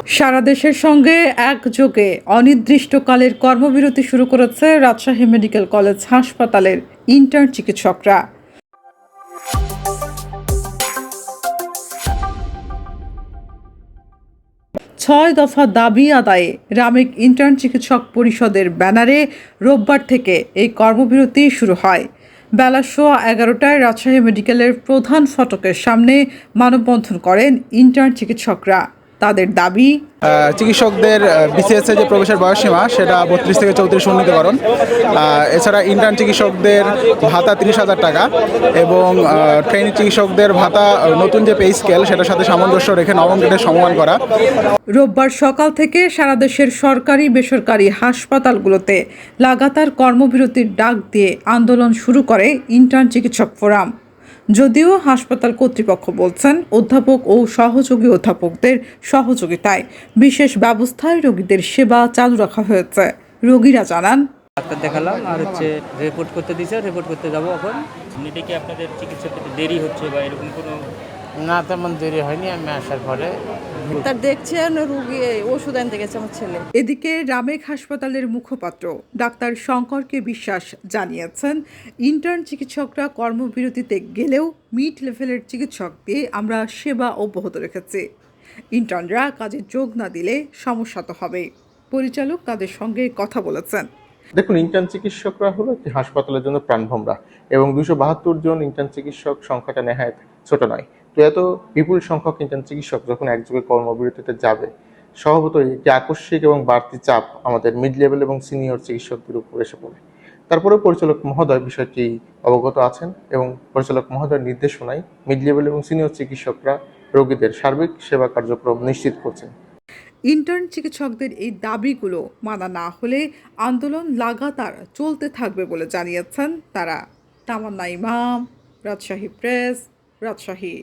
সারা দেশের সঙ্গে একযোগে অনির্দিষ্টকালের কর্মবিরতি শুরু করেছে রাজশাহী মেডিকেল কলেজ হাসপাতালের ইন্টার্ন চিকিৎসকরা। ৬ দফা দাবি আদায়ে রামেক ইন্টার্ন চিকিৎসক পরিষদের ব্যানারে রোববার থেকে এই কর্মবিরতি শুরু হয়। বেলা 11:15টায় রাজশাহী মেডিকেলের প্রধান ফটকের সামনে মানববন্ধন করেন ইন্টার্ন চিকিৎসকরা। তাদের দাবি, চিকিৎসকদের বিসিএস যে প্রবেশের বয়সসীমা সেটা 32 থেকে 34 উন্নীতকরণ। এছাড়া ইন্টার্ন চিকিৎসকদের ভাতা 30,000 টাকা এবং ট্রেনি চিকিৎসকদের ভাতা নতুন যে পে স্কেল সেটার সাথে সামঞ্জস্য রেখে নবম গ্রেডের সমমান করা। রোববার সকাল থেকে সারা দেশের সরকারি বেসরকারি হাসপাতালগুলোতে লাগাতার কর্মবিরতির ডাক দিয়ে আন্দোলন শুরু করে ইন্টার্ন চিকিৎসক ফোরাম। যদিও হাসপাতাল কর্তৃপক্ষ বলছেন অধ্যাপক ও সহযোগী অধ্যাপকদের সহযোগিতায় বিশেষ ব্যবস্থায় রোগীদের সেবা চালু রাখা হয়েছে। রোগীরা জানান, ডাক্তার দেখালাম আর রিপোর্ট করতে দিয়েছে, রিপোর্ট করতে যাবো এখন। এমনিতে কি আপনাদের চিকিৎসা পেতে দেরি হচ্ছে বা এরকম কোনো? না, তেমন দেরি হয়নি। আমি আসার পরে তার দেখছেন রুগী ওষুধ আনতে গেছে আমার ছেলে। এদিকে রামেক হাসপাতালের মুখপাত্র ডাক্তার শঙ্করকে বিশ্বাস জানিয়েছেন, ইন্টার্ন চিকিৎসকরা কর্মবিরতিতে গেলেও মিড লেভেলের চিকিৎসক দিয়ে আমরা সেবা অব্যাহত রেখেছি। ইন্টার্নরা কাজে যোগ না দিলে সমস্যা তো হবে। পরিচালক তাদের সঙ্গে কথা বলেছেন। দেখুন, ইন্টার্ন চিকিৎসকরা হলো একটি হাসপাতালের জন্য প্রাণভোমরা এবং 272 জন ইন্টার্ন চিকিৎসক সংখ্যাটা নেহায়েত ছোট নয়। তো এত বিপুল সংখ্যক ইন্টার্ন চিকিৎসক যখন একযোগে কর্মবিরতিতে যাবে, স্বভাবতই একটি আকস্মিক এবং বাড়তি চাপ আমাদের মিড লেভেল এবং সিনিয়র চিকিৎসকদের উপর এসে পড়ে। তারপরেও পরিচালক মহোদয় বিষয়টি অবগত আছেন এবং পরিচালক মহোদয়ের নির্দেশনায় মিড লেভেল এবং সিনিয়র চিকিৎসকরা রোগীদের সার্বিক সেবা কার্যক্রম নিশ্চিত করছেন। ইন্টার্ন চিকিৎসকদের এই দাবিগুলো মানা না হলে আন্দোলন লাগাতার চলতে থাকবে বলে জানিয়েছেন তারা। তামান্না ইমাম, রাজশাহী প্রেস, রাজশাহী।